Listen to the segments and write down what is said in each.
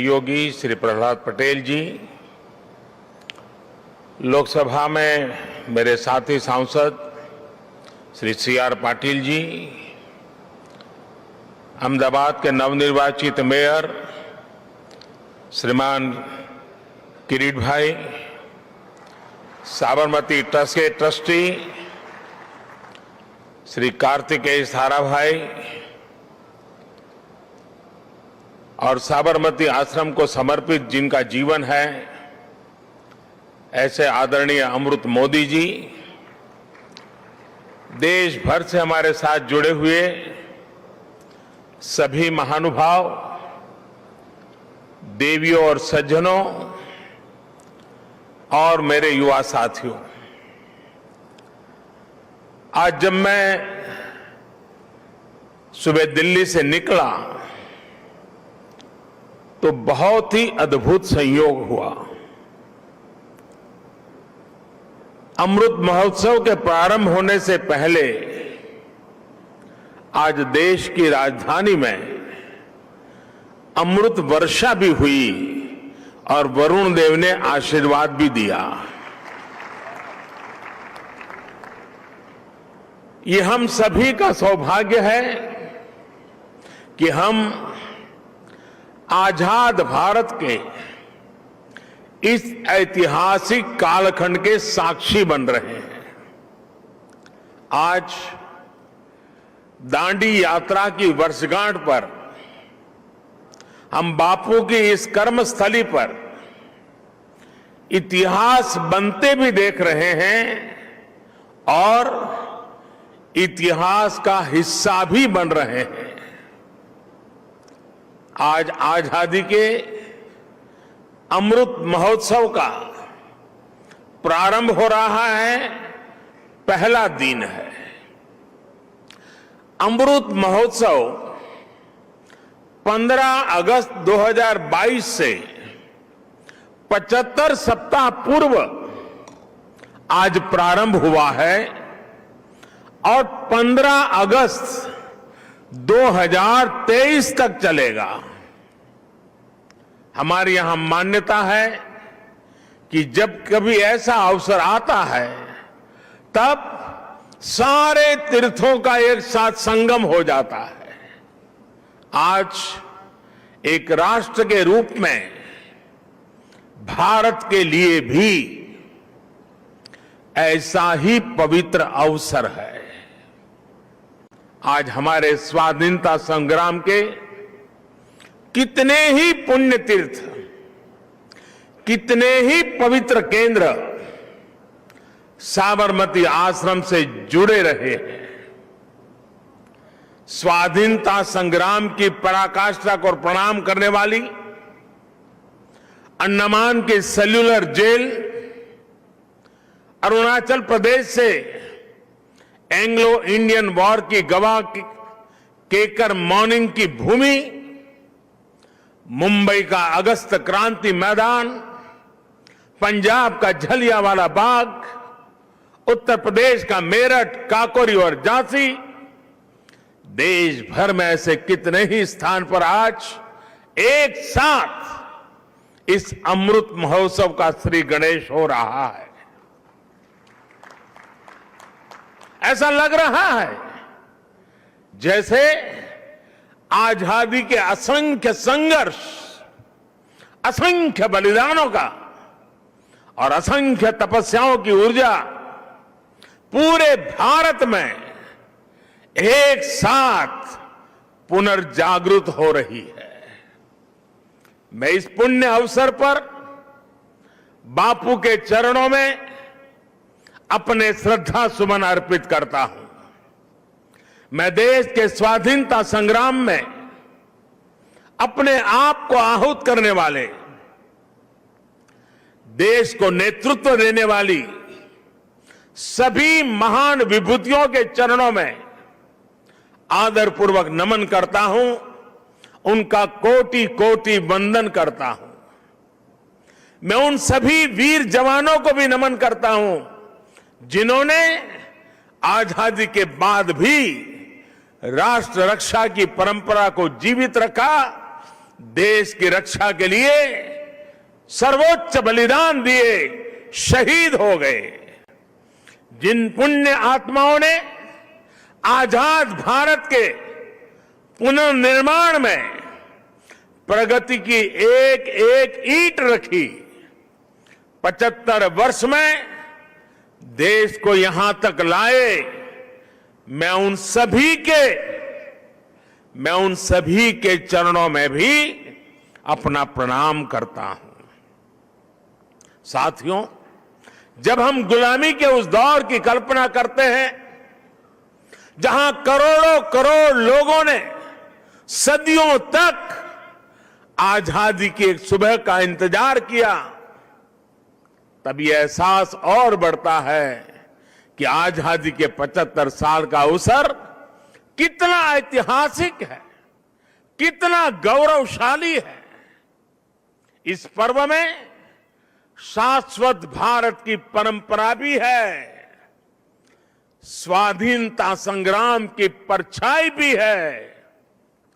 योगी श्री प्रहलाद पटेल जी, लोकसभा में मेरे साथी सांसद श्री सी.आर. पाटिल जी, अहमदाबाद के नवनिर्वाचित मेयर श्रीमान किरीट भाई, साबरमती ट्रस्ट के ट्रस्टी श्री कार्तिकेय साराभाई और साबरमती आश्रम को समर्पित जिनका जीवन है, ऐसे आदरणीय अमृत मोदी जी, देश भर से हमारे साथ जुड़े हुए सभी महानुभाव, देवियों और सज्जनों और मेरे युवा साथियों, आज जब मैं सुबह दिल्ली से निकला तो बहुत ही अद्भुत संयोग हुआ। अमृत महोत्सव के प्रारंभ होने से पहले आज देश की राजधानी में अमृत वर्षा भी हुई और वरुण देव ने आशीर्वाद भी दिया। ये हम सभी का सौभाग्य है कि हम आजाद भारत के इस ऐतिहासिक कालखंड के साक्षी बन रहे हैं। आज दांडी यात्रा की वर्षगांठ पर हम बापू की इस कर्मस्थली पर इतिहास बनते भी देख रहे हैं और इतिहास का हिस्सा भी बन रहे हैं। आज आजादी के अमृत महोत्सव का प्रारंभ हो रहा है, पहला दिन है। अमृत महोत्सव 15 अगस्त 2022 से 75 सप्ताह पूर्व आज प्रारंभ हुआ है और 15 अगस्त 2023 तक चलेगा। हमारे यहां मान्यता है कि जब कभी ऐसा अवसर आता है तब सारे तीर्थों का एक साथ संगम हो जाता है। आज एक राष्ट्र के रूप में भारत के लिए भी ऐसा ही पवित्र अवसर है। आज हमारे स्वाधीनता संग्राम के कितने ही पुण्य तीर्थ, कितने ही पवित्र केंद्र साबरमती आश्रम से जुड़े रहे हैं। स्वाधीनता संग्राम की पराकाष्ठा को प्रणाम करने वाली अंडमान की सेल्यूलर जेल, अरुणाचल प्रदेश से एंग्लो इंडियन वॉर की गवाह केकर मॉर्निंग की भूमि, मुंबई का अगस्त क्रांति मैदान, पंजाब का जलियांवाला बाग, उत्तर प्रदेश का मेरठ, काकोरी और झांसी, देश भर में ऐसे कितने ही स्थान पर आज एक साथ इस अमृत महोत्सव का श्री गणेश हो रहा है। ऐसा लग रहा है जैसे आजादी के असंख्य संघर्ष, असंख्य बलिदानों का और असंख्य तपस्याओं की ऊर्जा पूरे भारत में एक साथ पुनर्जागृत हो रही है। मैं इस पुण्य अवसर पर बापू के चरणों में अपने श्रद्धा सुमन अर्पित करता हूं। मैं देश के स्वाधीनता संग्राम में अपने आप को आहूत करने वाले, देश को नेतृत्व देने वाली सभी महान विभूतियों के चरणों में आदरपूर्वक नमन करता हूं, उनका कोटि कोटि वंदन करता हूं। मैं उन सभी वीर जवानों को भी नमन करता हूं जिन्होंने आजादी के बाद भी राष्ट्र रक्षा की परंपरा को जीवित रखा, देश की रक्षा के लिए सर्वोच्च बलिदान दिए शहीद हो गए। जिन पुण्य आत्माओं ने आजाद भारत के पुनर्निर्माण में प्रगति की एक एक ईंट रखी, 75 वर्ष में देश को यहां तक लाए, मैं उन सभी के चरणों में भी अपना प्रणाम करता हूं। साथियों, जब हम गुलामी के उस दौर की कल्पना करते हैं जहां करोड़ों करोड़ लोगों ने सदियों तक आजादी की एक सुबह का इंतजार किया, तब यह एहसास और बढ़ता है कि आजादी के 75 साल का अवसर कितना ऐतिहासिक है, कितना गौरवशाली है। इस पर्व में शाश्वत भारत की परंपरा भी है, स्वाधीनता संग्राम की परछाई भी है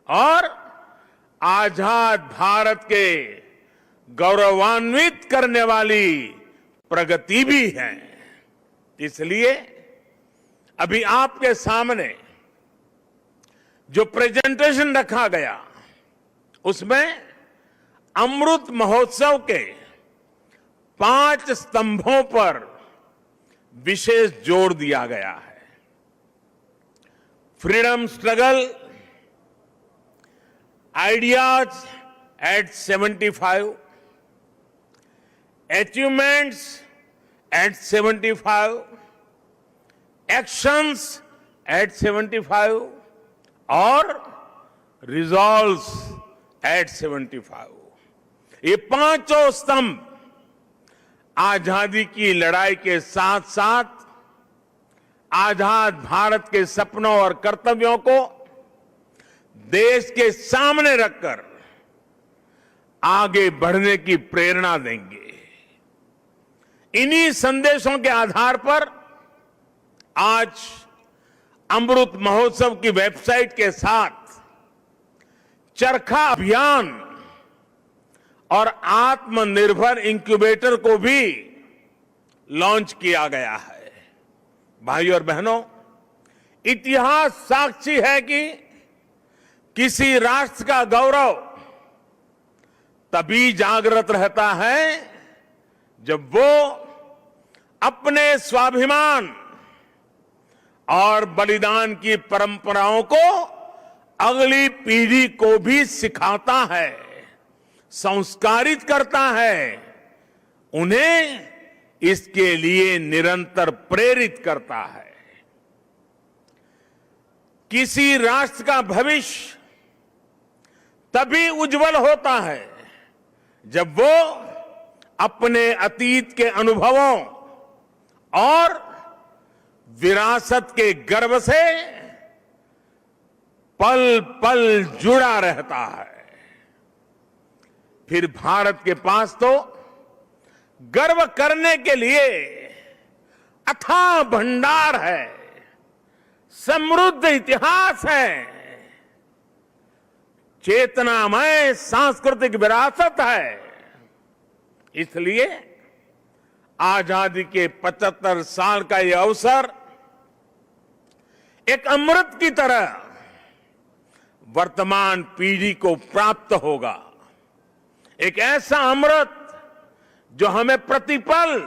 और आजाद भारत के गौरवान्वित करने वाली प्रगति भी है। इसलिए अभी आपके सामने जो प्रेजेंटेशन रखा गया, उसमें अमृत महोत्सव के 5 स्तंभों पर विशेष जोर दिया गया है। Freedom struggle, ideas at 75, achievements at 75, actions at 75 और रिजॉल्व्स एट 75। ये पांचों स्तंभ आजादी की लड़ाई के साथ साथ आजाद भारत के सपनों और कर्तव्यों को देश के सामने रखकर आगे बढ़ने की प्रेरणा देंगे। इन्हीं संदेशों के आधार पर आज अमृत महोत्सव की वेबसाइट के साथ चरखा अभियान और आत्मनिर्भर इंक्यूबेटर को भी लॉन्च किया गया है। भाइयों और बहनों, इतिहास साक्षी है कि किसी राष्ट्र का गौरव तभी जागृत रहता है जब वो अपने स्वाभिमान और बलिदान की परंपराओं को अगली पीढ़ी को भी सिखाता है, संस्कारित करता है, उन्हें इसके लिए निरंतर प्रेरित करता है। किसी राष्ट्र का भविष्य तभी उज्जवल होता है जब वो अपने अतीत के अनुभवों और विरासत के गर्व से पल पल जुड़ा रहता है। फिर भारत के पास तो गर्व करने के लिए अथाह भंडार है, समृद्ध इतिहास है, चेतनामय सांस्कृतिक विरासत है। इसलिए आजादी के 75 साल का यह अवसर एक अमृत की तरह वर्तमान पीढ़ी को प्राप्त होगा। एक ऐसा अमृत जो हमें प्रतिपल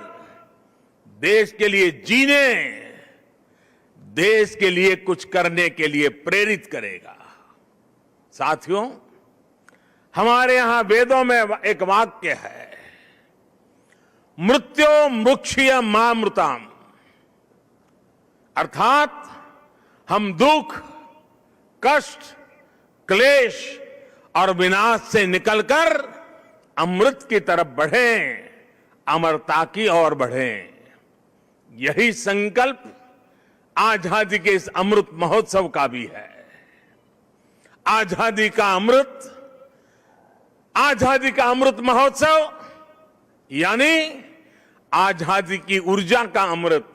देश के लिए जीने, देश के लिए कुछ करने के लिए प्रेरित करेगा। साथियों, हमारे यहां वेदों में एक वाक्य है, मृत्यो मुक्षीय मामृताम, अर्थात हम दुख, कष्ट, क्लेश और विनाश से निकलकर अमृत की तरफ बढ़ें, अमरता की ओर बढ़ें। यही संकल्प आजादी के इस अमृत महोत्सव का भी है। आजादी का अमृत महोत्सव यानी आजादी की ऊर्जा का अमृत।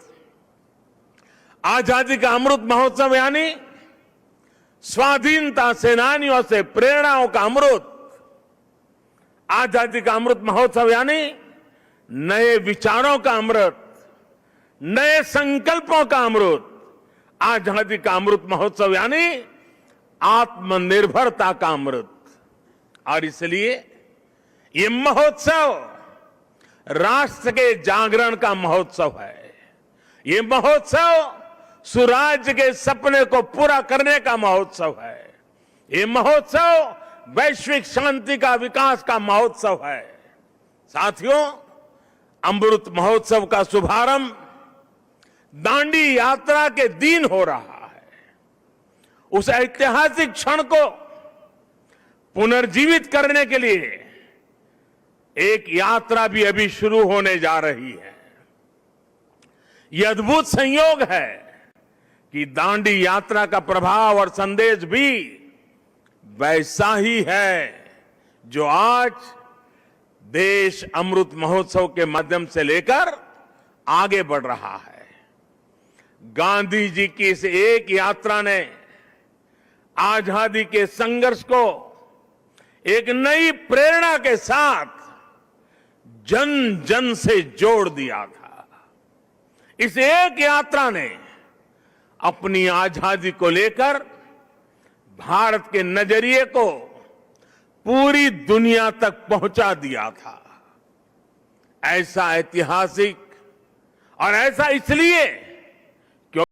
आजादी का अमृत महोत्सव यानी स्वाधीनता सेनानियों से प्रेरणाओं का अमृत। आजादी का अमृत महोत्सव यानी नए विचारों का अमृत, नए संकल्पों का अमृत। आजादी का अमृत महोत्सव यानी आत्मनिर्भरता का अमृत। और इसलिए ये महोत्सव राष्ट्र के जागरण का महोत्सव है। ये महोत्सव सुराज्य के सपने को पूरा करने का महोत्सव है। ये महोत्सव वैश्विक शांति का, विकास का महोत्सव है। साथियों, अमृत महोत्सव का शुभारंभ दांडी यात्रा के दिन हो रहा है। उस ऐतिहासिक क्षण को पुनर्जीवित करने के लिए एक यात्रा भी अभी शुरू होने जा रही है। यह अद्भुत संयोग है कि दांडी यात्रा का प्रभाव और संदेश भी वैसा ही है जो आज देश अमृत महोत्सव के माध्यम से लेकर आगे बढ़ रहा है। गांधी जी की इस एक यात्रा ने आजादी के संघर्ष को एक नई प्रेरणा के साथ जन जन से जोड़ दिया था। इस एक यात्रा ने अपनी आजादी को लेकर भारत के नजरिए को पूरी दुनिया तक पहुंचा दिया था। ऐसा ऐतिहासिक और ऐसा इसलिए